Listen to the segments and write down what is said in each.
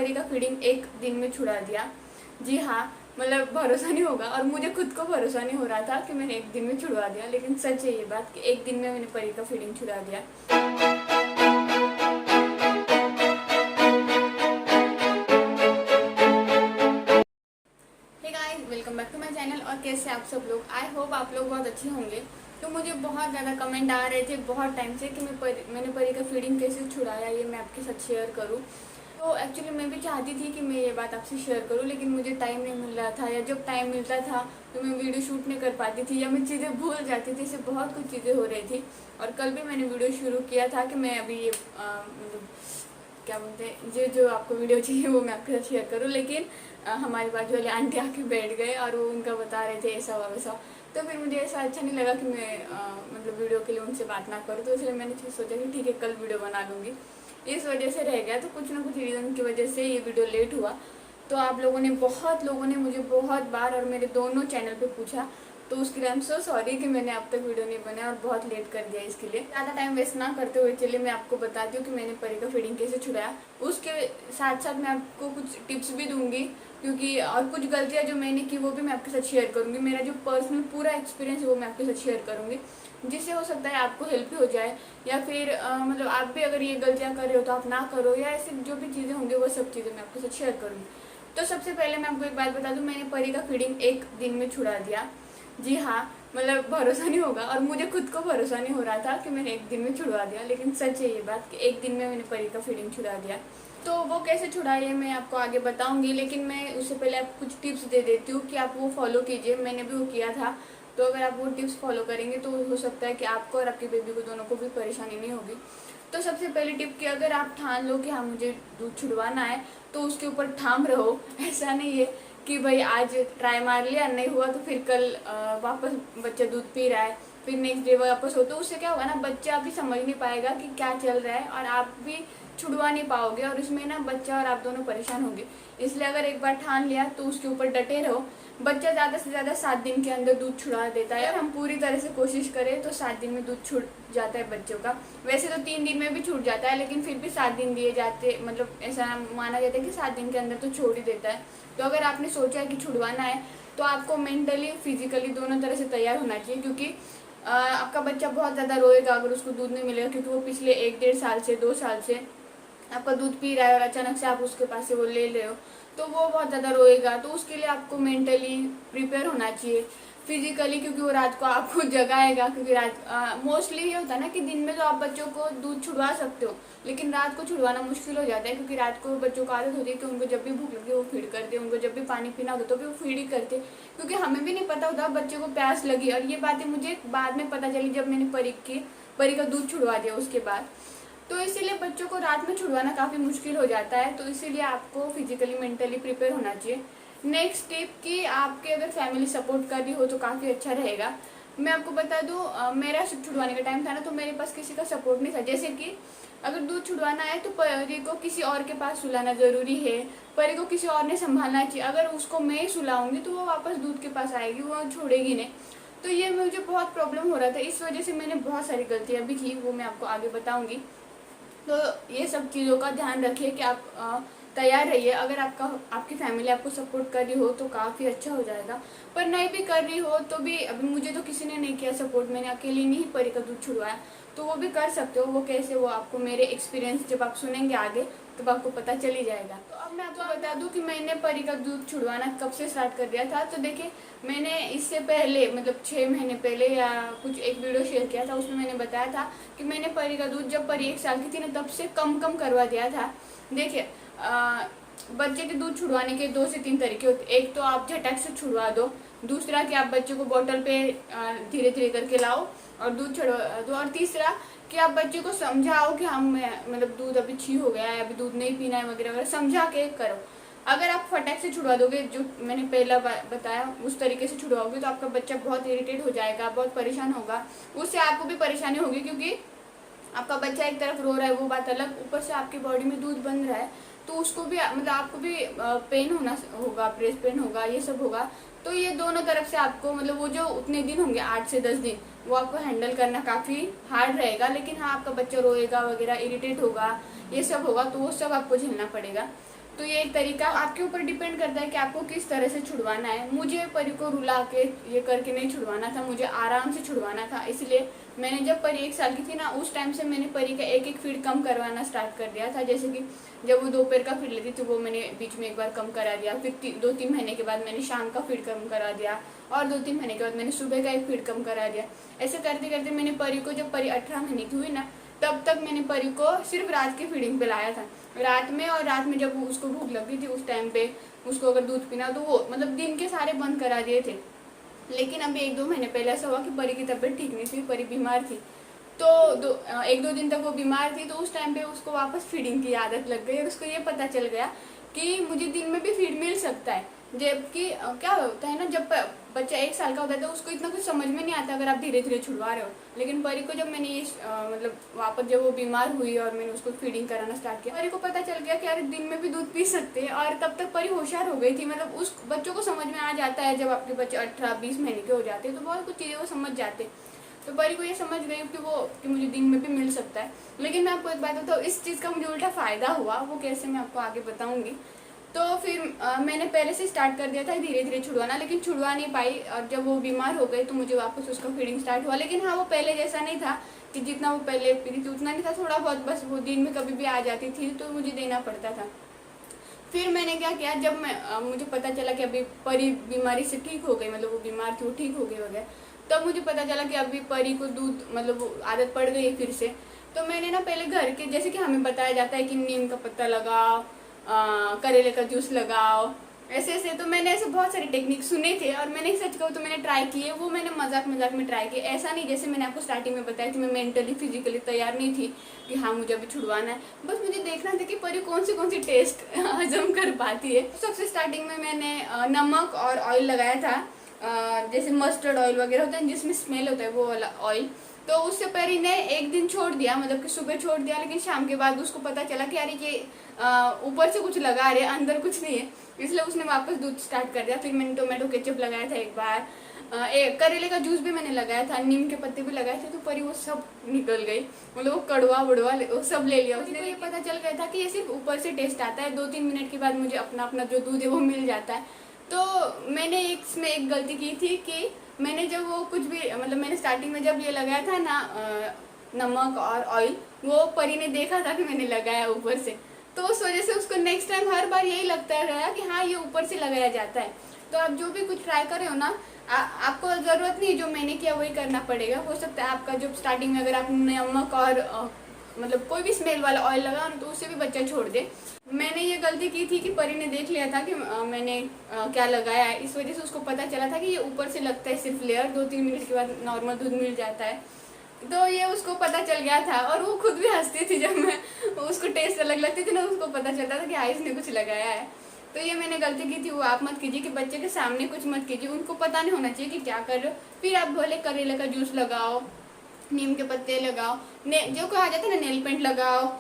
परी का फीडिंग एक दिन में छुड़ा दिया। जी हाँ, मतलब भरोसा नहीं होगा और मुझे खुद को भरोसा नहीं हो रहा था कि मैंने एक दिन में छुड़वा दिया, लेकिन सच है ये बात कि एक दिन में मैंने परी का फीडिंग छुड़ा दिया। Hey guys, welcome back to my channel. और कैसे आप सब लोग? आई होप आप लोग बहुत अच्छे होंगे। तो मुझे बहुत ज़्यादा कमेंट आ रहे थे बहुत टाइम से कि मैंने परी का फीडिंग कैसे छुड़ाया, ये मैं आपके साथ शेयर करूं। तो एक्चुअली मैं भी चाहती थी कि मैं ये बात आपसे शेयर करूं, लेकिन मुझे टाइम नहीं मिल रहा था, या जब टाइम मिलता था तो मैं वीडियो शूट नहीं कर पाती थी, या मैं चीज़ें भूल जाती थी। इससे बहुत कुछ चीज़ें हो रही थी। और कल भी मैंने वीडियो शुरू किया था कि मैं अभी ये मतलब क्या बोलते हैं, ये जो आपको वीडियो चाहिए वो मैं आपके साथ शेयर करूँ, लेकिन हमारे बाजू वाले आंटी आके बैठ गए और वो उनका बता रहे थे ऐसा हुआ वैसा। तो फिर मुझे ऐसा अच्छा नहीं लगा कि मैं मतलब वीडियो के लिए उनसे बात ना करूँ, तो इसलिए मैंने सोचा कि ठीक है कल वीडियो बना लूँगी। इस वजह से रह गया, तो कुछ ना कुछ रीज़न की वजह से ये वीडियो लेट हुआ। तो आप लोगों ने बहुत लोगों ने मुझे बहुत बार और मेरे दोनों चैनल पे पूछा, तो उसके लिए आई एम सो सॉरी कि मैंने अब तक वीडियो नहीं बनाया और बहुत लेट कर दिया। इसके लिए ज़्यादा टाइम वेस्ट ना करते हुए चलिए मैं आपको बताती हूँ कि मैंने परी का फीडिंग कैसे छुड़ाया। उसके साथ साथ मैं आपको कुछ टिप्स भी दूंगी, क्योंकि और कुछ गलतियाँ जो मैंने की वो भी मैं आपके साथ शेयर करूँगी। मेरा जो पर्सनल पूरा एक्सपीरियंस है वो मैं आपके साथ शेयर करूँगी, जिससे हो सकता है आपको हेल्प भी हो जाए, या फिर मतलब आप भी अगर ये गलतियाँ कर रहे हो तो आप ना करो, या ऐसी जो भी चीज़ें होंगी वो सब चीज़ें मैं आपके साथ शेयर करूँगी। तो सबसे पहले मैं आपको एक बात बता दूँ, मैंने परी का फीडिंग एक दिन में छुड़ा दिया। जी हाँ, मतलब भरोसा नहीं होगा और मुझे खुद को भरोसा नहीं हो रहा था कि मैंने एक दिन में छुड़वा दिया, लेकिन सच है ये बात कि एक दिन में मैंने परी का फीडिंग छुड़ा दिया। तो वो कैसे छुड़ाया ये मैं आपको आगे बताऊंगी, लेकिन मैं उससे पहले आपको कुछ टिप्स दे देती हूँ कि आप वो फॉलो कीजिए। मैंने भी वो किया था, तो अगर आप वो टिप्स फॉलो करेंगे तो हो सकता है कि आपको और आपके बेबी को दोनों को भी परेशानी नहीं होगी। तो सबसे पहली टिप कि अगर आप ठान लो कि हाँ मुझे दूध छुड़वाना है, तो उसके ऊपर ठाम रहो। ऐसा नहीं है कि भाई आज ट्राई मार लिया नहीं हुआ तो फिर कल वापस बच्चा दूध पी रहा है, फिर नेक्स्ट डे वापस हो, तो उससे क्या होगा ना, बच्चा भी समझ नहीं पाएगा कि क्या चल रहा है और आप भी छुड़वा नहीं पाओगे, और इसमें ना बच्चा और आप दोनों परेशान होंगे। इसलिए अगर एक बार ठान लिया तो उसके ऊपर डटे रहो। बच्चा ज़्यादा से ज़्यादा 7 दिन के अंदर दूध छुड़ा देता है। हम पूरी तरह से कोशिश करें तो 7 दिन में दूध छूट जाता है बच्चों का। वैसे तो 3 दिन में भी छूट जाता है, लेकिन फिर भी 7 दिन दिए जाते, मतलब ऐसा माना जाता है कि 7 दिन के अंदर तो छोड़ ही देता है। तो अगर आपने सोचा है कि छुड़वाना है तो आपको मेंटली फिजिकली दोनों तरह से तैयार होना चाहिए, क्योंकि आपका बच्चा बहुत ज़्यादा रोएगा अगर उसको दूध नहीं मिलेगा, क्योंकि वो पिछले 1-1.5 साल से 2 साल से आपका दूध पी रहा है और अचानक से आप उसके पास से वो ले रहे हो, तो वो बहुत ज़्यादा रोएगा। तो उसके लिए आपको मेंटली प्रिपेयर होना चाहिए, फिजिकली, क्योंकि वो रात को आपको जगाएगा। क्योंकि रात मोस्टली ये होता है ना कि दिन में तो आप बच्चों को दूध छुड़वा सकते हो, लेकिन रात को छुड़वाना मुश्किल हो जाता है, क्योंकि रात को बच्चों को आदत होती है कि उनको जब भी भूख लगती है वो फीड करते हैं, उनको जब भी पानी पीना होता है तो भी वो फीड ही करते, क्योंकि हमें भी नहीं पता होता बच्चे को प्यास लगी। और ये बातें मुझे बाद में पता चली जब मैंने परी का दूध छुड़वा दिया उसके बाद। तो इसीलिए बच्चों को रात में छुड़वाना काफ़ी मुश्किल हो जाता है, तो इसीलिए आपको फिजिकली मेंटली प्रिपेयर होना चाहिए। नेक्स्ट टिप कि आपके अगर फैमिली सपोर्ट कर रही हो तो काफ़ी अच्छा रहेगा। मैं आपको बता दूं, मेरा छुड़वाने का टाइम था ना, तो मेरे पास किसी का सपोर्ट नहीं था। जैसे कि अगर दूध छुड़वाना है तो परी को किसी और के पास सुलाना ज़रूरी है, परी को किसी और ने संभालना चाहिए। अगर उसको मैं ही सुलाऊंगी तो वो वापस दूध के पास आएगी, वो छोड़ेगी नहीं। तो ये मुझे बहुत प्रॉब्लम हो रहा था, इस वजह से मैंने बहुत सारी गलतियाँ भी की, वो मैं आपको आगे बताऊँगी। तो ये सब चीज़ों का ध्यान रखिए कि आप तैयार रहिए। अगर आपकी फैमिली आपको सपोर्ट कर रही हो तो काफ़ी अच्छा हो जाएगा, पर नहीं भी कर रही हो तो भी, अभी मुझे तो किसी ने नहीं किया सपोर्ट, मैंने अकेली नहीं परी का दूध छुड़वाया, तो वो भी कर सकते हो। वो कैसे, वो आपको मेरे एक्सपीरियंस जब आप सुनेंगे आगे तब आपको पता चल ही जाएगा। तो अब मैं आपको बता दूं कि मैंने परी का दूध छुड़वाना कब से स्टार्ट कर दिया था। तो देखिए, मैंने इससे पहले मतलब 6 महीने पहले या कुछ एक वीडियो शेयर किया था, उसमें मैंने बताया था कि मैंने परी का दूध जब परी 1 साल की थी ना तब से कम करवा दिया था। देखिए, बच्चे के दूध छुड़वाने के 2 से 3 तरीके होते। एक तो आप झटक से छुड़वा दो, दूसरा कि आप बच्चे को बोतल पे धीरे धीरे करके लाओ और दूध छुड़वा दो, और तीसरा कि आप बच्चे को समझाओ कि हम मतलब दूध अभी छी हो गया है, अभी दूध नहीं पीना है वगैरह वगैरह, समझा के करो। अगर आप फटाक से छुड़वा दोगे, जो मैंने पहला बताया उस तरीके से छुड़वाओगे, तो आपका बच्चा बहुत इरिटेट हो जाएगा, बहुत परेशान होगा, उससे आपको भी परेशानी होगी, क्योंकि आपका बच्चा एक तरफ रो रहा है वो बात अलग, ऊपर से आपकी बॉडी में दूध बन रहा है, तो उसको भी मतलब आपको भी पेन होना होगा, ब्रेस्ट पेन होगा, ये सब होगा। तो ये दोनों तरफ से आपको, मतलब वो जो उतने दिन होंगे 8 से 10 दिन, वो आपको हैंडल करना काफ़ी हार्ड रहेगा। लेकिन हाँ, आपका बच्चा रोएगा वगैरह, इरिटेट होगा, ये सब होगा, तो वो सब आपको झेलना पड़ेगा। तो ये एक तरीका आपके ऊपर डिपेंड करता है कि आपको किस तरह से छुड़वाना है। मुझे परी को रुला के ये करके नहीं छुड़वाना था, मुझे आराम से छुड़वाना था। इसलिए मैंने जब परी 1 साल की थी ना, उस टाइम से मैंने परी का एक एक फीड कम करवाना स्टार्ट कर दिया था। जैसे कि जब वो दोपहर का फीड लेती थी वो मैंने बीच में एक बार कम करा दिया, फिर 2-3 महीने के बाद मैंने शाम का फीड कम करा दिया, और 2-3 महीने के बाद मैंने सुबह का एक फीड कम करा दिया। ऐसे करते करते मैंने परी को, जब परी 18 महीने की हुई ना, तब तक मैंने परी को सिर्फ रात की फीडिंग पे लाया था। रात में, और रात में जब उसको भूख लगी थी उस टाइम पे उसको अगर दूध पीना, तो वो मतलब दिन के सारे बंद करा दिए थे। लेकिन अभी 1-2 महीने पहले ऐसा हुआ कि परी की तबीयत ठीक नहीं थी, परी बीमार थी। तो 1-2 दिन तक वो बीमार थी, तो उस टाइम पे उसको वापस फीडिंग की आदत लग गई, और उसको ये पता चल गया कि मुझे दिन में भी फीड मिल सकता है। जबकि क्या होता है ना, जब बच्चा 1 साल का होता है तो उसको इतना कुछ समझ में नहीं आता अगर आप धीरे धीरे छुड़वा रहे हो। लेकिन परी को जब मैंने ये मतलब वापस जब वो बीमार हुई और मैंने उसको फीडिंग कराना स्टार्ट किया, परी को पता चल गया कि अरे दिन में भी दूध पी सकते हैं। और तब तक परी होशियार हो गई थी, मतलब उस बच्चों को समझ में आ जाता है, जब आपके बच्चे 18-20 महीने के हो जाते हैं तो बहुत कुछ चीज़ें वो समझ जाते। तो परी को ये समझ गई कि मुझे दिन में भी मिल सकता है। लेकिन मैं आपको एक बात बताऊँ, इस चीज़ का मुझे उल्टा फ़ायदा हुआ, वो कैसे मैं आपको आगे बताऊँगी। तो फिर मैंने पहले से स्टार्ट कर दिया था धीरे धीरे छुड़वाना, लेकिन छुड़वा नहीं पाई, और जब वो बीमार हो गए तो मुझे वापस उसका फीडिंग स्टार्ट हुआ। लेकिन हाँ, वो पहले जैसा नहीं था कि जितना वो पहले पीती थी उतना नहीं था, थोड़ा बहुत बस वो दिन में कभी भी आ जाती थी तो मुझे देना पड़ता था। फिर मैंने क्या किया, जब मुझे पता चला कि अभी परी बीमारी से ठीक हो गई, मतलब वो बीमार थी वो ठीक हो गई वगैरह, तब मुझे पता चला कि अभी परी को दूध मतलब आदत पड़ गई है फिर से। तो मैंने ना पहले घर के, जैसे कि हमें बताया जाता है कि नीम का पत्ता लगाओ, करेले का जूस लगाओ, ऐसे ऐसे। तो मैंने ऐसे बहुत सारे टेक्निक सुने थे, और मैंने सच कहूँ तो मैंने ट्राई किए। वो मैंने मजाक मजाक में ट्राई किए, ऐसा नहीं जैसे मैंने आपको स्टार्टिंग में बताया कि मैं मेंटली फिजिकली तैयार नहीं थी कि हाँ मुझे अभी छुड़वाना है। बस मुझे देखना था कि परी कौन सी टेस्ट हजम कर पाती है। सबसे स्टार्टिंग में मैंने नमक और ऑयल लगाया था, जैसे मस्टर्ड ऑयल वगैरह होता है जिसमें स्मेल होता है वो वाला ऑयल। तो उससे परी ने एक दिन छोड़ दिया, मतलब कि सुबह छोड़ दिया, लेकिन शाम के बाद उसको पता चला कि अरे ये ऊपर से कुछ लगा रहे अंदर कुछ नहीं है, इसलिए उसने वापस दूध स्टार्ट कर दिया। फिर मैंने टोमेटो केचप लगाया था एक बार, एक करेले का जूस भी मैंने लगाया था, नीम के पत्ते भी लगाए थे, तो परी वो सब निकल गई, मतलब वो कड़वा बड़वा वो सब ले लिया उसने। ये पता चल गया था कि ये सिर्फ ऊपर से टेस्ट आता है, 2-3 मिनट के बाद मुझे अपना अपना जो दूध है वो मिल जाता है। तो मैंने इसमें एक गलती की थी कि मैंने जब वो कुछ भी, मतलब मैंने स्टार्टिंग में जब ये लगाया था ना नमक और ऑयल, वो परी ने देखा था कि मैंने लगाया ऊपर से, तो उस वजह से उसको नेक्स्ट टाइम हर बार यही लगता रहा कि हाँ ये ऊपर से लगाया जाता है। तो आप जो भी कुछ ट्राई करें हो ना, आपको ज़रूरत नहीं जो मैंने किया वही करना पड़ेगा। हो सकता है आपका जो स्टार्टिंग में अगर आप नमक और मतलब कोई भी स्मेल वाला ऑयल लगा तो उससे भी बच्चा छोड़ दे। मैंने ये गलती की थी कि परी ने देख लिया था कि मैंने क्या लगाया है, इस वजह से उसको पता चला था कि ये ऊपर से लगता है सिर्फ लेयर, 2-3 मिनट के बाद नॉर्मल दूध मिल जाता है। तो ये उसको पता चल गया था, और वो खुद भी हंसती थी जब मैं उसको टेस्ट अलग लगती थी ना, उसको पता चलता था कि हाँ इसने कुछ लगाया है। तो ये मैंने गलती की थी, वो आप मत कीजिए कि बच्चे के सामने कुछ मत कीजिए, उनको पता नहीं होना चाहिए कि क्या कर रहे हो। फिर आप भले करेले का जूस लगाओ, नीम के पत्ते लगाओ, जो कहा जाता है ना नेल पेंट लगाओ,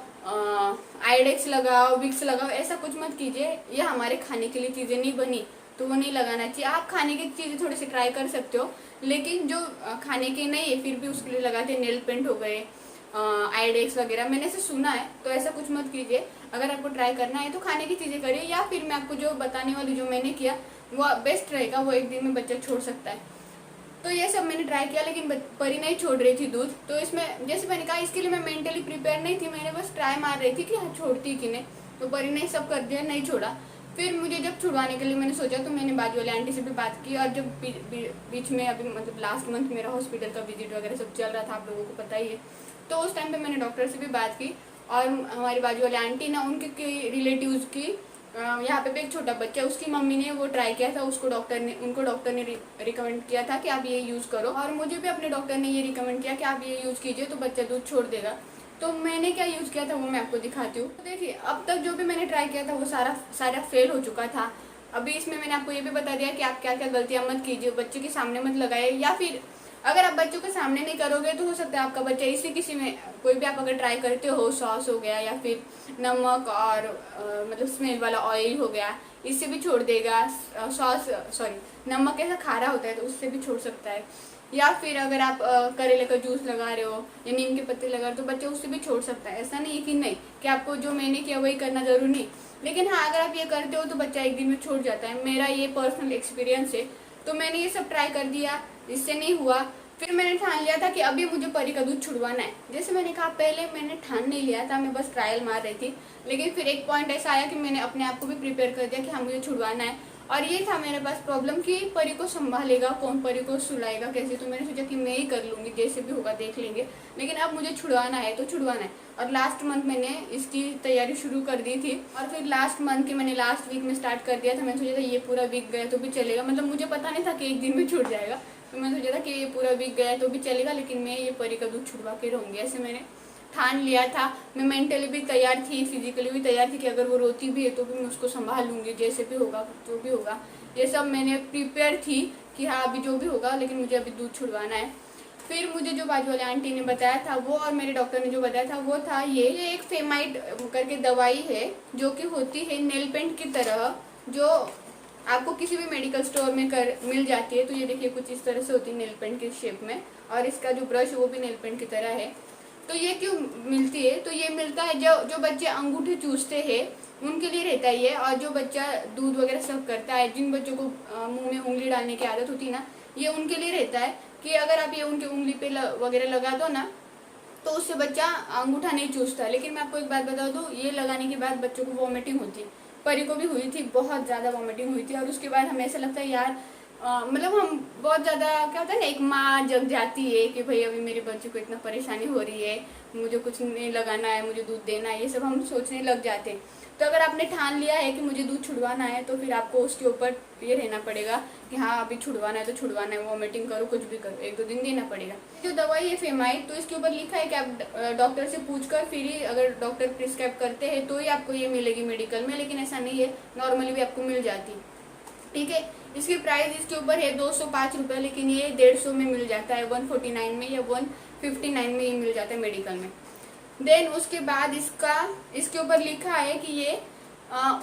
आइडेक्स लगाओ, विक्स लगाओ, ऐसा कुछ मत कीजिए। ये हमारे खाने के लिए चीज़ें नहीं बनी तो वो नहीं लगाना चाहिए। आप खाने की चीज़ें थोड़ी सी ट्राई कर सकते हो, लेकिन जो खाने के नहीं है फिर भी उसके लिए लगाते, नेल पेंट हो गए, आइडेक्स वगैरह, मैंने ऐसे सुना है, तो ऐसा कुछ मत कीजिए। अगर आपको ट्राई करना है तो खाने की चीज़ें करिए, या फिर मैं आपको जो बताने वाली जो मैंने किया वो बेस्ट रहेगा, वो एक दिन में बच्चा छोड़ सकता है। तो ये सब मैंने ट्राई किया, लेकिन परी नहीं छोड़ रही थी दूध। तो इसमें जैसे मैंने कहा, इसके लिए मैं मेंटली प्रिपेयर नहीं थी, मैंने बस ट्राई मार रही थी कि हाँ छोड़ती कि नहीं। तो परी ने सब कर दिया, नहीं छोड़ा। फिर मुझे जब छुड़वाने के लिए मैंने सोचा, तो मैंने बाजू वाले आंटी से भी बात की, और जब बीच में अभी मतलब लास्ट मंथ मेरा हॉस्पिटल का विजिट वगैरह सब चल रहा था, आप लोगों को पता ही है, तो उस टाइम पे मैंने डॉक्टर से भी बात की। और हमारी बाजू वाले आंटी ना, उनके रिलेटिव्स की यहाँ पे भी एक छोटा बच्चा, उसकी मम्मी ने वो ट्राई किया था, उनको डॉक्टर ने रिकमेंड किया था कि आप ये यूज़ करो, और मुझे भी अपने डॉक्टर ने ये रिकमेंड किया कि आप ये यूज़ कीजिए तो बच्चा दूध छोड़ देगा। तो मैंने क्या यूज़ किया था वो मैं आपको दिखाती हूँ। तो देखिए, अब तक जो भी मैंने ट्राई किया था वो सारा फेल हो चुका था। अभी इसमें मैंने आपको ये भी बता दिया कि आप क्या क्या गलतियाँ मत कीजिए, बच्चे के सामने मत लगाए, या फिर अगर आप बच्चों के सामने नहीं करोगे तो हो सकता है आपका बच्चा इसी किसी में कोई भी आप अगर ट्राई करते हो, सॉस हो गया या फिर नमक और मतलब स्मेल वाला ऑयल हो गया, इससे भी छोड़ देगा। सॉस सॉरी नमक ऐसा खारा होता है तो उससे भी छोड़ सकता है। या फिर अगर आप करेले का जूस लगा रहे हो या नीम के पत्ते लगा रहे हो तो बच्चा उससे भी छोड़ सकता है। ऐसा नहीं है कि नहीं कि आपको जो मैंने किया वही करना जरूरी नहीं, लेकिन हाँ अगर आप ये करते हो तो बच्चा एक दिन में छोड़ जाता है। मेरा ये पर्सनल एक्सपीरियंस है। तो मैंने ये सब ट्राई कर दिया, इससे नहीं हुआ। फिर मैंने ठान लिया था कि अभी मुझे परी का दूध छुड़वाना है। जैसे मैंने कहा पहले मैंने ठान नहीं लिया था, मैं बस ट्रायल मार रही थी, लेकिन फिर एक पॉइंट ऐसा आया कि मैंने अपने आप को भी प्रिपेयर कर दिया कि हाँ मुझे छुड़वाना है। और ये था मेरे पास प्रॉब्लम कि परी को संभालेगा कौन, परी को सुलाएगा कैसे। तो मैंने सोचा कि मैं ही कर लूँगी, जैसे भी होगा देख लेंगे, लेकिन अब मुझे छुड़वाना है तो छुड़वाना है। और लास्ट मंथ मैंने इसकी तैयारी शुरू कर दी थी और फिर लास्ट मंथ के मैंने लास्ट वीक में स्टार्ट कर दिया था। मैंने सोचा था ये पूरा वीक गया तो भी चलेगा, मतलब मुझे पता नहीं था कि एक दिन में छूट जाएगा। तो मैंने सोचा था कि ये पूरा वीक गया तो भी चलेगा, लेकिन मैं ये परी का दूध छुड़वा के रहूँगी, ऐसे मैंने ठान लिया था। मैं मेंटली भी तैयार थी, फिजिकली भी तैयार थी कि अगर वो रोती भी है तो भी मैं उसको संभाल लूँगी, जैसे भी होगा जो भी होगा। ये सब मैंने प्रिपेयर थी कि हाँ अभी जो भी होगा, लेकिन मुझे अभी दूध छुड़वाना है। फिर मुझे जो बाजू वाले आंटी ने बताया था वो, और मेरे डॉक्टर ने जो बताया था वो था ये एक फेमाइड करके दवाई है जो कि होती है नेल पेंट की तरह, जो आपको किसी भी मेडिकल स्टोर में मिल जाती है। तो ये देखिए कुछ इस तरह से होती है नेल पेंट के शेप में, और इसका जो ब्रश है वो भी नेल पेंट की तरह है। तो ये क्यों मिलती है? तो ये मिलता है जो बच्चे अंगूठे चूसते हैं उनके लिए रहता है ये। और जो बच्चा दूध वगैरह सर्व करता है, जिन बच्चों को मुंह में उंगली डालने की आदत होती है ना, ये उनके लिए रहता है कि अगर आप ये उनकी उंगली पे वगैरह लगा दो ना तो उससे बच्चा अंगूठा नहीं चूसता। लेकिन मैं आपको एक बात बता दूं, ये लगाने के बाद बच्चों को वॉमिटिंग होती है। परी को भी हुई थी, बहुत ज़्यादा वॉमिटिंग हुई थी। और उसके बाद हमें ऐसा लगता है यार मतलब हम बहुत ज़्यादा क्या होता है ना, एक माँ जग जाती है कि भाई अभी मेरे बच्चे को इतना परेशानी हो रही है, मुझे कुछ नहीं लगाना है, मुझे दूध देना है, ये सब हम सोचने लग जाते हैं। तो अगर आपने ठान लिया है कि मुझे दूध छुड़वाना है तो फिर आपको उसके ऊपर ये रहना पड़ेगा कि हाँ अभी छुड़वाना है तो छुड़वाना है, वॉमिटिंग करो कुछ भी करो, 1-2 दिन देना पड़ेगा। जो दवाई है फेमाइड, तो इसके ऊपर लिखा है कि आप डॉक्टर से पूछकर फिर ही, अगर डॉक्टर प्रिस्क्राइब करते हैं तो ही आपको ये मिलेगी मेडिकल में, लेकिन ऐसा नहीं है, नॉर्मली भी आपको मिल जाती है। ठीक है, इसकी प्राइस इसके ऊपर है 205 रुपये, लेकिन ये 150 में मिल जाता है, 149 में या 159 में ये मिल जाता है मेडिकल में। देन उसके बाद इसके ऊपर लिखा है कि ये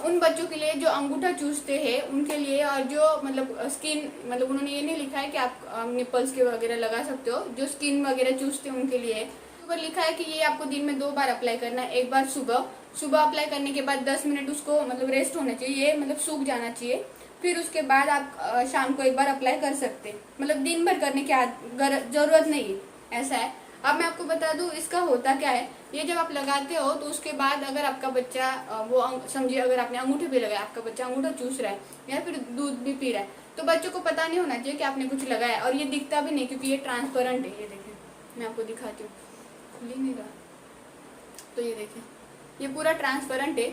उन बच्चों के लिए जो अंगूठा चूसते हैं उनके लिए, और जो मतलब स्किन, मतलब उन्होंने ये नहीं लिखा है कि आप निपल्स के वगैरह लगा सकते हो, जो स्किन वगैरह चूसते हैं उनके लिए। ऊपर लिखा है कि ये आपको दिन में 2 बार अप्लाई करना है। एक बार सुबह अप्लाई करने के बाद 10 मिनट उसको मतलब रेस्ट होना चाहिए, ये मतलब सूख जाना चाहिए। फिर उसके बाद आप शाम को एक बार अप्लाई कर सकते हैं, मतलब दिन भर करने की जरूरत नहीं है, ऐसा है। अब मैं आपको बता दूं इसका होता क्या है। ये जब आप लगाते हो तो उसके बाद अगर आपका बच्चा वो समझिए अगर आपने अंगूठे पे लगाया, आपका बच्चा अंगूठा चूस रहा है या फिर दूध भी पी रहा है, तो बच्चों को पता नहीं होना चाहिए कि आपने कुछ लगाया। और ये दिखता भी नहीं क्योंकि ये ट्रांसपेरेंट है। ये देखिए मैं आपको दिखाती हूँ, खुल ही नहीं रहा, तो ये देखिए ये पूरा ट्रांसपेरेंट है।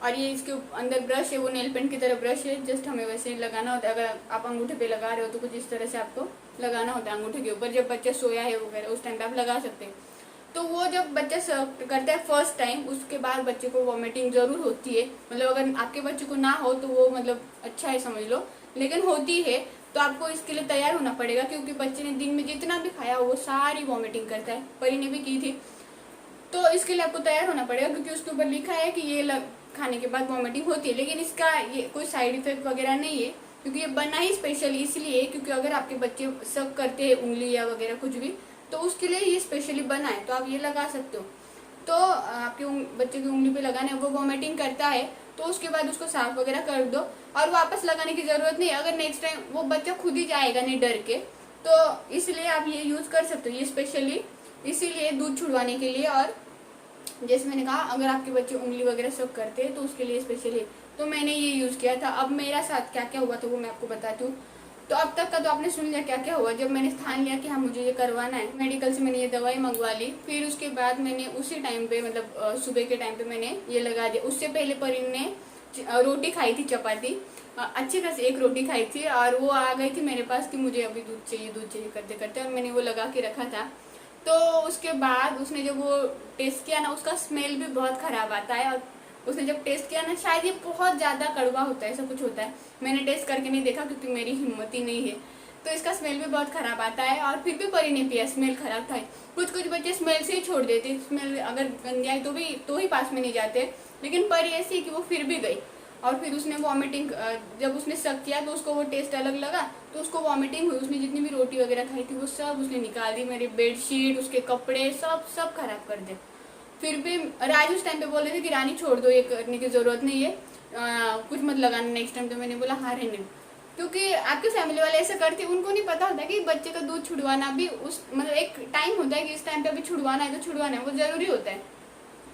और ये इसके अंदर ब्रश है, वो नेल पेंट की तरह ब्रश है, जस्ट हमें वैसे ही लगाना होता है। अगर आप अंगूठे पे लगा रहे हो तो कुछ इस तरह से आपको लगाना होता है अंगूठे के ऊपर। जब बच्चा सोया है वगैरह उस टाइम पे आप लगा सकते हैं। तो वो जब बच्चा करता है फर्स्ट टाइम, उसके बाद बच्चे को वॉमिटिंग जरूर होती है। मतलब अगर आपके बच्चे को ना हो तो वो मतलब अच्छा है समझ लो, लेकिन होती है तो आपको इसके लिए तैयार होना पड़ेगा, क्योंकि बच्चे ने दिन में जितना भी खाया वो सारी वॉमिटिंग करता है। परी ने भी की थी, तो इसके लिए आपको तैयार होना पड़ेगा, क्योंकि उसके ऊपर लिखा है कि ये खाने के बाद वॉमिटिंग होती है। लेकिन इसका ये कोई साइड इफेक्ट वगैरह नहीं है, क्योंकि ये बना ही स्पेशली इसलिए, क्योंकि अगर आपके बच्चे सब करते हैं उंगली या वगैरह कुछ भी, तो उसके लिए ये स्पेशली बना है, तो आप ये लगा सकते हो। तो आपके बच्चे की उंगली पे लगाना है, वो वॉमिटिंग करता है तो उसके बाद उसको साफ वगैरह कर दो, और वापस लगाने की जरूरत नहीं। अगर नेक्स्ट टाइम वो बच्चा खुद ही जाएगा नहीं डर के, तो इसलिए आप ये यूज कर सकते हो। ये स्पेशली इसीलिए दूध छुड़वाने के लिए। और जैसे मैंने कहा अगर आपके बच्चे उंगली वगैरह सब करते हैं तो उसके लिए स्पेशली, तो मैंने ये यूज़ किया था। अब मेरा साथ क्या क्या हुआ था वो मैं आपको बताती हूँ। तो अब तक का तो आपने सुन लिया क्या क्या हुआ। जब मैंने ठान लिया कि हाँ मुझे ये करवाना है, मेडिकल से मैंने ये दवाई मंगवा ली। फिर उसके बाद मैंने उसी टाइम पे मतलब सुबह के टाइम पे मैंने ये लगा दिया। उससे पहले परिन ने रोटी खाई थी, चपाती अच्छी खासी एक रोटी खाई थी, और वो आ गई थी मेरे पास कि मुझे अभी दूध चाहिए करते करते, और मैंने वो लगा के रखा था। तो उसके बाद उसने जब वो टेस्ट किया ना, उसका स्मेल भी बहुत ख़राब आता है। और उसने जब टेस्ट किया ना, शायद ये बहुत ज़्यादा कड़वा होता है, ऐसा कुछ होता है। मैंने टेस्ट करके नहीं देखा क्योंकि मेरी हिम्मत ही नहीं है। तो इसका स्मेल भी बहुत ख़राब आता है, और फिर भी परी ने पिया, स्मेल ख़राब था। कुछ बच्चे स्मेल से ही छोड़ देते, स्मेल अगर गंदी आई तो ही पास में नहीं जाते, लेकिन परी ऐसी कि वो फिर भी गई। और फिर उसने वॉमिटिंग, जब उसने शक किया तो उसको वो टेस्ट अलग लगा, तो उसको वॉमिटिंग हुई। उसने जितनी भी रोटी वगैरह खाई थी वो सब उसने निकाल दी, मेरी बेडशीट, उसके कपड़े सब सब खराब कर दे। फिर भी राज उस टाइम पे बोल रहे थे कि रानी छोड़ दो, ये करने की जरूरत नहीं है, कुछ मत लगाना नेक्स्ट टाइम। तो मैंने बोला हाँ रहने दो, क्योंकि आपके फैमिली वाले ऐसा करते, उनको नहीं पता होता कि बच्चे का दूध छुड़वाना भी उस मतलब एक टाइम होता है कि इस टाइम पे अभी छुड़वाना है तो छुड़वाना है, वो जरूरी होता है।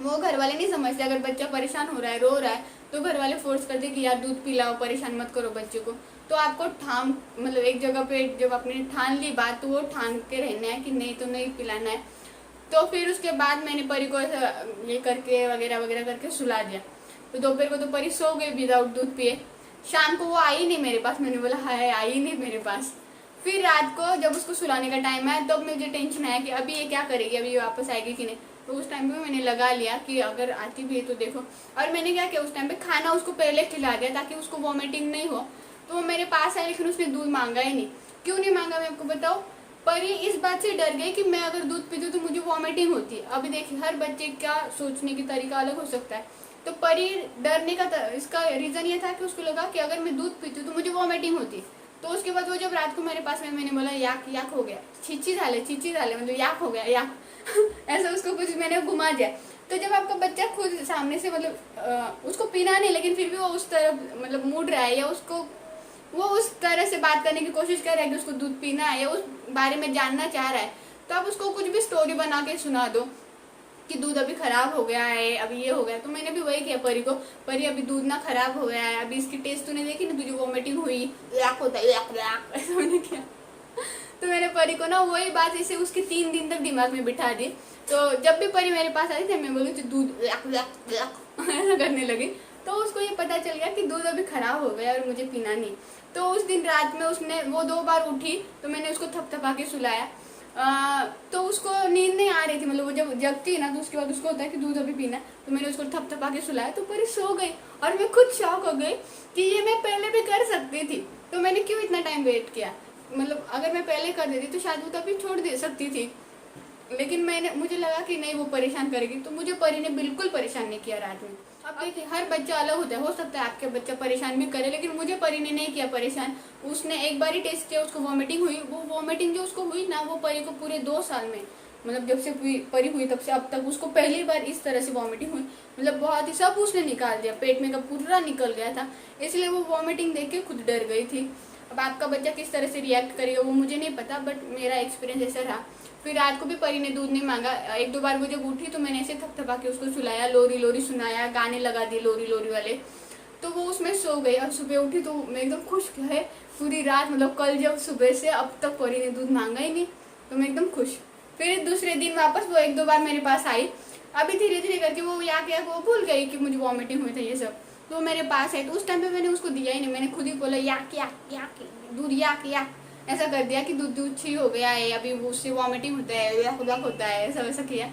वो घर वाले नहीं समझते। अगर बच्चा परेशान हो रहा है, रो रहा है, तो घर वाले फोर्स करते कि यार दूध पिलाओ, परेशान मत करो बच्चे को। तो आपको ठाम मतलब एक जगह पे जब आपने ठान ली बात, तो वो ठान के रहना है कि नहीं तो नहीं पिलाना है। तो फिर उसके बाद मैंने परी को ऐसा ये करके वगैरह वगैरह करके सुला दिया। तो दोपहर को तो परी सो गई विदाउट दूध पिए। शाम को वो आई नहीं मेरे पास, मैंने बोला हाय आई नहीं मेरे पास। फिर रात को जब उसको सुलाने का टाइम आया, तब मुझे टेंशन आया कि अभी ये क्या करेगी, अभी ये वापस आएगी कि नहीं। तो उस टाइम पे मैंने लगा लिया कि अगर आती भी है तो देखो। और मैंने क्या किया, उस टाइम पे खाना उसको पहले खिला दिया ताकि उसको वॉमिटिंग नहीं हो। तो वो मेरे पास आया, लेकिन उसने दूध मांगा ही नहीं। क्यों नहीं मांगा मैं आपको बताऊँ। पर ये इस बात से डर गई कि मैं अगर दूध पीती हूँ तो मुझे वॉमिटिंग होती है। अभी देखिए हर बच्चे का सोचने की तरीका अलग हो सकता है। तो परी डरने का इसका रीजन ये था कि उसको लगा कि अगर मैं दूध पीती हूँ तो मुझे वॉमिटिंग होती है। तो उसके बाद वो जब रात को मेरे पास में, मैंने बोला याक याक हो गया, चीची झाले मतलब याक हो गया याक ऐसा उसको कुछ मैंने घुमा दिया। तो जब आपका बच्चा खुद सामने से मतलब उसको पीना नहीं, लेकिन फिर भी वो उस तरफ मतलब मुड़ रहा है, या उसको वो उस तरह से बात करने की कोशिश कर रहा है कि उसको दूध पीना है या उस बारे में जानना चाह रहा है, तो आप उसको कुछ भी स्टोरी बना के सुना दो कि दूध अभी खराब हो गया है, अभी ये हो गया। तो मैंने भी वही किया परी को, परी अभी दूध ना खराब हो गया है, अभी इसकी टेस्ट तूने देखी ना, तुझे वॉमिटिंग हुई, याक होता है याक याक, ऐसा मैंने किया। तो मैंने परी को ना वही बात इसे उसके 3 दिन तक दिमाग में बिठा दी। तो जब भी परी मेरे पास आई थी, मैं बोली थी दूध याक याक याक ऐसा करने लगी। तो उसको ये पता चल गया कि दूध अभी खराब हो गया और मुझे पीना नहीं। तो उस दिन रात में उसने वो 2 बार उठी, तो मैंने उसको थपथपा के सुलाया। तो उसको नींद नहीं आ रही थी, मतलब वो जब जगती है ना तो उसके बाद उसको होता है कि दूध अभी पीना। तो मैंने उसको थपथपा के सुलाया तो परी सो गई। और मैं खुद शॉक हो गई कि ये मैं पहले भी कर सकती थी, तो मैंने क्यों इतना टाइम वेट किया। मतलब अगर मैं पहले कर देती तो शायद वो तभी छोड़ दे सकती थी, लेकिन मुझे लगा कि नहीं वो परेशान करेगी। तो मुझे परी ने बिल्कुल परेशान नहीं किया रात में। अब देखिए हर बच्चा अलग होता है, हो सकता है आपके बच्चा परेशान भी करे, लेकिन मुझे परी ने नहीं किया परेशान। उसने एक बार ही टेस्ट किया, उसको वॉमिटिंग हुई। वो वॉमिटिंग जो उसको हुई ना, वो परी को पूरे 2 साल में, मतलब जब से परी हुई तब से अब तक उसको पहली बार इस तरह से वॉमिटिंग हुई। मतलब बहुत ही सब उसने निकाल दिया, पेट में का पूरा निकल गया था। इसलिए वो वॉमिटिंग देख के खुद डर गई थी। अब आपका बच्चा किस तरह से रिएक्ट करेगा वो मुझे नहीं पता, बट मेरा एक्सपीरियंस ऐसा रहा। फिर रात को भी परी ने दूध नहीं मांगा। 1-2 बार वो जब उठी तो मैंने ऐसे थपथपा के उसको सुलाया, लोरी लोरी सुनाया, गाने लगा दिए लोरी लोरी वाले। तो वो उसमें सो गई। और सुबह उठी तो मैं एकदम खुश है पूरी रात, मतलब कल जब सुबह से अब तक परी ने दूध मांगा ही नहीं, तो मैं एकदम खुश। फिर दूसरे दिन वापस वो 1-2 बार मेरे पास आई। अभी धीरे धीरे करके वो याक वो भूल गई कि मुझे वॉमिटिंग हुई थी ये सब। तो मेरे पास है, तो उस टाइम पे मैंने उसको दिया ही नहीं। मैंने खुद ही बोला याक याक याक दूध याक याक, ऐसा कर दिया कि दूध दूध छी हो गया है, अभी उससे वॉमिटिंग होता है या खुदा होता है, ऐसा वैसा किया।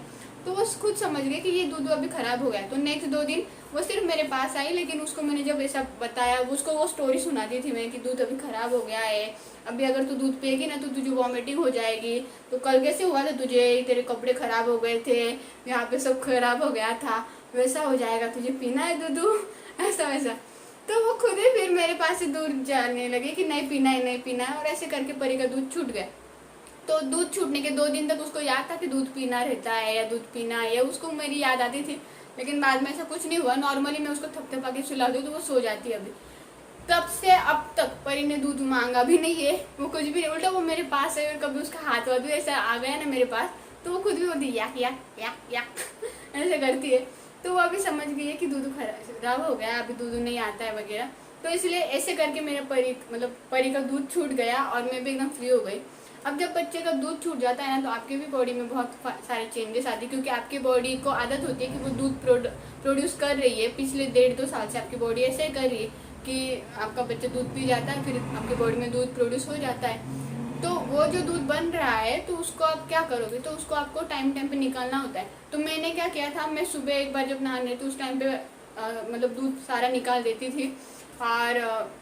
तो वो खुद समझ गए कि ये दूध अभी खराब हो गया है। तो नेक्स्ट 2 दिन वो सिर्फ मेरे पास आई, लेकिन उसको मैंने जब ऐसा बताया, उसको वो स्टोरी सुनाती थी मैं कि दूध अभी खराब हो गया है, अभी अगर तू दूध पिएगी ना तो तुझे वॉमिटिंग हो जाएगी। तो कल कैसे हुआ था तुझे, तेरे कपड़े खराब हो गए थे, यहाँ पे सब खराब हो गया था, वैसा हो जाएगा, तुझे पीना है दूध ऐसा वैसा। तो वो खुद ही फिर मेरे पास से दूर जाने लगे कि नहीं पीना है नहीं पीना है, और ऐसे करके परी का दूध छूट गया। तो दूध छूटने के 2 दिन तक उसको याद था कि दूध पीना रहता है या दूध पीना है, या उसको मेरी याद आती थी। लेकिन बाद में ऐसा कुछ नहीं हुआ। नॉर्मली मैं उसको थपथपा के सुला दूँ तो वो सो जाती है। अभी तब से अब तक परी ने दूध मांगा भी नहीं है, वो कुछ भी नहीं, उल्टा वो मेरे पास है। और कभी उसका हाथ वाथ भी ऐसा आ गया ना मेरे पास, तो वो खुद भी बोलती याक याक याक याक ऐसे करती है। तो वो अभी समझ गई है कि दूध खराब हो गया, अभी दूध नहीं आता है वगैरह। तो इसलिए ऐसे करके मेरा परी का दूध छूट गया और मैं भी एकदम फ्री हो गई। अब जब बच्चे का दूध छूट जाता है ना, तो आपके भी बॉडी में बहुत सारे चेंजेस आते हैं, क्योंकि आपकी बॉडी को आदत होती है कि वो दूध प्रोड्यूस कर रही है। पिछले 1.5-2 साल से आपकी बॉडी ऐसे कर रही है कि आपका बच्चा दूध पी जाता है, फिर आपकी बॉडी में दूध प्रोड्यूस हो जाता है। तो वो जो दूध बन रहा है तो उसको आप क्या करोगे, तो उसको आपको टाइम पे निकालना होता है। तो मैंने क्या किया था, मैं सुबह एक बार जब नहाने तो उस टाइम पे मतलब दूध सारा निकाल देती थी, और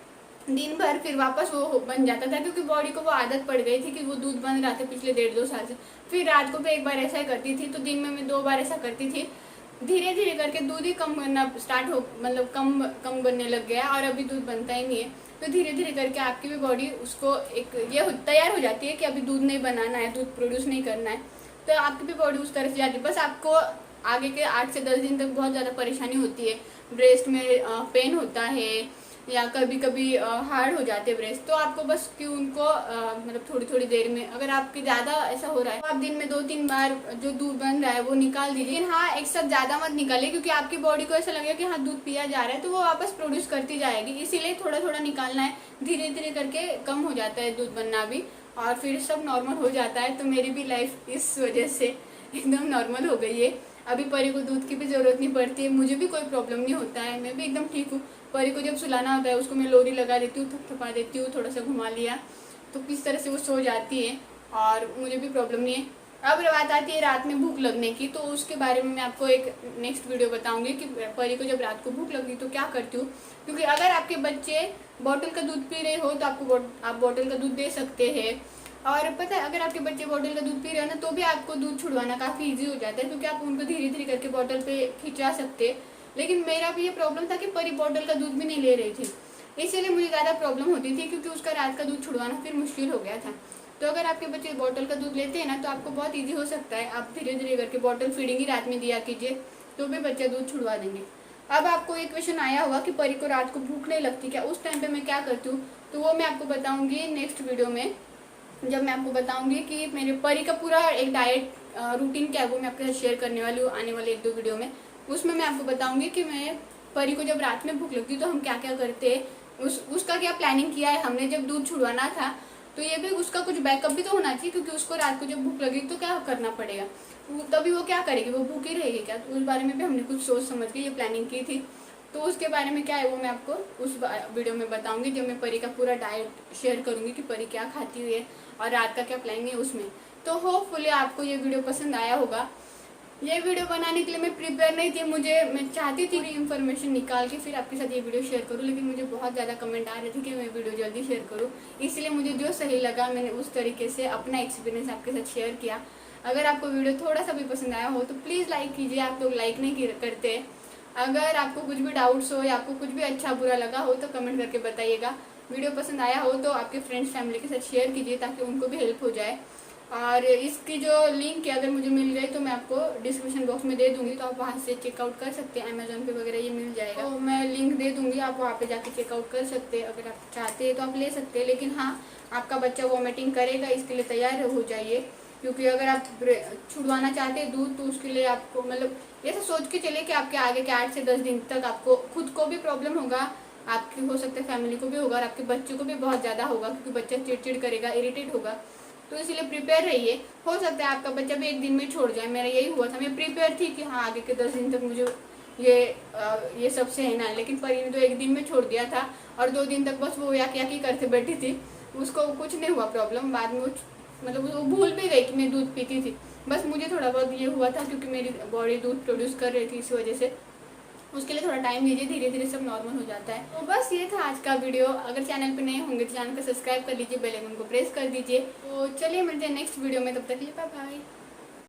दिन भर फिर वापस वो बन जाता था, क्योंकि बॉडी को वो आदत पड़ गई थी कि वो दूध बन रहा था पिछले 1.5-2 साल से। फिर रात को भी एक बार ऐसा ही करती थी, तो दिन में मैं 2 बार ऐसा करती थी। धीरे धीरे करके दूध ही कम बनना स्टार्ट हो, मतलब कम कम बनने लग गया और अभी दूध बनता ही नहीं है। तो धीरे धीरे करके आपकी भी बॉडी उसको एक ये तैयार हो जाती है कि अभी दूध नहीं बनाना है, दूध प्रोड्यूस नहीं करना है। तो आपकी भी बॉडी उस तरह से जाती है। बस आपको आगे के 8 से 10 दिन तक बहुत ज़्यादा परेशानी होती है, ब्रेस्ट में पेन होता है या कभी कभी हार्ड हो जाते हैं ब्रेस्ट। तो आपको बस कि उनको मतलब थोड़ी थोड़ी देर में, अगर आपके ज़्यादा ऐसा हो रहा है तो आप दिन में 2-3 बार जो दूध बन रहा है वो निकाल दीजिए। लेकिन हाँ, एक साथ ज़्यादा मत निकालिए, क्योंकि आपकी बॉडी को ऐसा लगेगा कि हाँ दूध पिया जा रहा है तो वो वापस प्रोड्यूस करती जाएगी। इसीलिए थोड़ा थोड़ा निकालना है, धीरे धीरे करके कम हो जाता है दूध बनना भी, और फिर सब नॉर्मल हो जाता है। तो मेरी भी लाइफ इस वजह से एकदम नॉर्मल हो गई है। अभी परी को दूध की भी ज़रूरत नहीं पड़ती है, मुझे भी कोई प्रॉब्लम नहीं होता है, मैं भी एकदम ठीक हूँ। परी को जब सुलाना होता है उसको मैं लोरी लगा देती हूँ, थपथपा देती हूँ, थोड़ा सा घुमा लिया तो किस तरह से वो सो जाती है और मुझे भी प्रॉब्लम नहीं है। अब बात आती है रात में भूख लगने की, तो उसके बारे में मैं आपको एक नेक्स्ट वीडियो बताऊंगी कि परी को जब रात को भूख लगी तो क्या करती हूँ। क्योंकि अगर आपके बच्चे बॉटल का दूध पी रहे हो तो आप बॉटल का दूध दे सकते हैं। और पता है, अगर आपके बच्चे बॉटल का दूध पी रहे हो ना तो भी आपको दूध छुड़वाना काफ़ी इजी हो जाता है, क्योंकि आप उनको धीरे धीरे करके बॉटल पे खिंचा सकते हैं। लेकिन मेरा भी ये प्रॉब्लम था कि परी बॉटल का दूध भी नहीं ले रही थी, इसीलिए मुझे ज़्यादा प्रॉब्लम होती थी, क्योंकि उसका रात का दूध छुड़वाना फिर मुश्किल हो गया था। तो अगर आपके बच्चे बॉटल का दूध लेते हैं ना तो आपको बहुत ईजी हो सकता है। आप धीरे धीरे करके बॉटल फीडिंग ही रात में दिया कीजिए, तो भी बच्चा दूध छुड़वा देंगे। अब आपको एक क्वेश्चन आया होगा कि परी को रात को भूख नहीं लगती क्या, उस टाइम पे मैं क्या करती हूँ, तो वो मैं आपको बताऊंगी नेक्स्ट वीडियो में, जब मैं आपको बताऊंगी कि मेरे परी का पूरा एक डाइट रूटीन क्या है, वो मैं आपके साथ शेयर करने वाली हूँ आने वाले 1-2 वीडियो में। उसमें मैं आपको बताऊंगी कि मैं परी को जब रात में भूख लगती तो हम क्या क्या करते हैं, उसका क्या प्लानिंग किया है हमने जब दूध छुड़वाना था। तो ये भी उसका कुछ बैकअप भी तो होना चाहिए, क्योंकि उसको रात को जब भूख लगी तो क्या करना पड़ेगा, तभी वो क्या करेगी, वो भूखी रहेगी क्या। तो उस बारे में भी हमने कुछ सोच समझ के ये प्लानिंग की थी। तो उसके बारे में क्या है वो मैं आपको उस वीडियो में बताऊंगी, जब मैं परी का पूरा डाइट शेयर करूंगी कि परी क्या खाती हुई है और रात का क्या प्लानिंग है उसमें। तो होपफुली आपको ये वीडियो पसंद आया होगा। ये वीडियो बनाने के लिए मैं प्रिपेयर नहीं थी, मैं चाहती थी पूरी इन्फॉर्मेशन निकाल के फिर आपके साथ ये वीडियो शेयर करूं, लेकिन मुझे बहुत ज़्यादा कमेंट आ रहे थे कि मैं वीडियो जल्दी शेयर करूं, इसलिए मुझे जो सही लगा मैंने उस तरीके से अपना एक्सपीरियंस आपके साथ शेयर किया। अगर आपको वीडियो थोड़ा सा भी पसंद आया हो तो प्लीज़ लाइक कीजिए, आप लोग लाइक नहीं करते। अगर आपको कुछ भी डाउट्स हो या आपको कुछ भी अच्छा बुरा लगा हो तो कमेंट करके बताइएगा। वीडियो पसंद आया हो तो आपके फ्रेंड्स फैमिली के साथ शेयर कीजिए ताकि उनको भी हेल्प हो जाए। और इसकी जो लिंक है अगर मुझे मिल गई तो मैं आपको डिस्क्रिप्शन बॉक्स में दे दूंगी, तो आप वहाँ से चेकआउट कर सकते हैं। अमेजोन पे वगैरह ये मिल जाएगा, तो मैं लिंक दे दूंगी, आप वहाँ पे जाके चेकआउट कर सकते हैं। अगर आप चाहते हैं तो आप ले सकते हैं, लेकिन हाँ आपका बच्चा वॉमिटिंग करेगा इसके लिए तैयार हो जाइए, क्योंकि अगर आप छुड़वाना चाहते हैं दूध तो उसके लिए आपको मतलब ऐसा सोच के चले कि आपके आगे के 8 से 10 दिन तक आपको खुद को भी प्रॉब्लम होगा, आपकी हो सकता है फैमिली को भी होगा और आपके बच्चे को भी बहुत ज़्यादा होगा, क्योंकि बच्चा चिड़चिड़ करेगा, इरिटेट होगा। तो इसलिए प्रिपेयर रहिए, हो सकता है आपका बच्चा भी एक दिन में छोड़ जाए। मेरा यही हुआ था, मैं प्रिपेयर थी कि हाँ आगे के 10 दिन तक मुझे ये सब सहना है, लेकिन परी ने तो एक दिन में छोड़ दिया था और 2 दिन तक बस वो याकी करते बैठी थी, उसको कुछ नहीं हुआ प्रॉब्लम। बाद में मतलब वो भूल भी गई कि मैं दूध पीती थी, बस मुझे थोड़ा बहुत ये हुआ था क्योंकि मेरी बॉडी दूध प्रोड्यूस कर रही थी, इस वजह से उसके लिए थोड़ा टाइम दीजिए, धीरे धीरे सब नॉर्मल हो जाता है। तो बस ये था आज का वीडियो। अगर चैनल पे नए होंगे तो चैनल को सब्सक्राइब कर लीजिए, बेल आइकन को प्रेस कर दीजिए। तो चलिए मिलते हैं नेक्स्ट वीडियो में, तब तक के लिए बाय बाय।